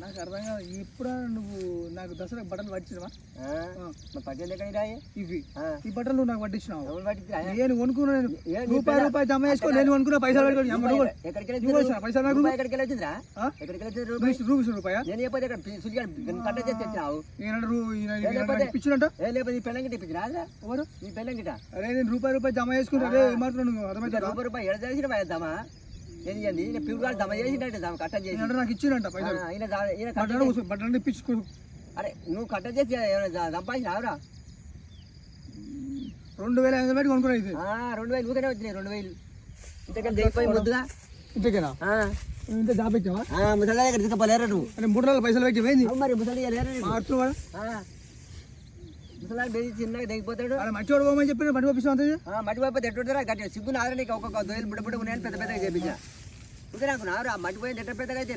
నాకు అర్థం కాదు ఇప్పుడు నువ్వు నాకు దసరా బట్టలు పట్టించినవా పట్టేది ఎక్కడ ఇవి ఈ బట్టలు నువ్వు నాకు పట్టించినావు పట్టించా నేను కొనుక్కున్నాను రూపాయి జమ చేసుకో నేను కొనుక్కున్నా పైసలు పెట్టుకోండి ఎక్కడికి పైసలు నాకు ఎక్కడికి వచ్చిందిరా ఎక్కడికి రూపాయా నేను చెప్పేది ఇక్కడ సుడిగాడు కట్ట చేసి తెచ్చావు ఇప్పించినట్ట లేకపోతే నీ పెళ్ళం గిట్ట ఇప్పించినా ఎవరు నీ పెళ్ళం గిట్ట అరే నేను రూపాయి జమ చేసుకుంటా అదే ఏమాత్రం నువ్వు అర్థమైతే రూపాయి ఎడ చేసిన వేద్దామా ఏం చేయండి నేను పిల్లలు జమ చేసిండే కట్ట చేసి నాకు ఇచ్చినంట పైసలు బట్టలు ఇప్పించుకో అరే నువ్వు కట్ట చేసి సంపాదించినావురా 2500 పెట్టి కొనుక్కున్నా ఇది 2000 ఊకనే వచ్చినాయి 2000 ఇంతకన్నా దిగిపోయి ముద్దుగా ఇంతకేనా ఇంత జాబ్ పెట్టావా ముసలి దగ్గర తీసుకుపోలేరా నువ్వు అంటే 3 నెలల పైసలు పెట్టి పోయింది మరి ముసలి ముసలి బేసి చిన్నగా దిగిపోతాడు మట్టి పోమని చెప్పి మట్టి పంపిస్తాం మట్టి పోయిపోతే ఎట్టుంటారా గట్టి సిగ్గు నారా నీకు ఒక్కొక్క దొయ్యలు బుడ్డ ఉన్నాయని పెద్ద పెద్దగా చేపించా నాకు నారు ఆ మట్టి పోయింది ఎట్ట పెద్దగా అయితే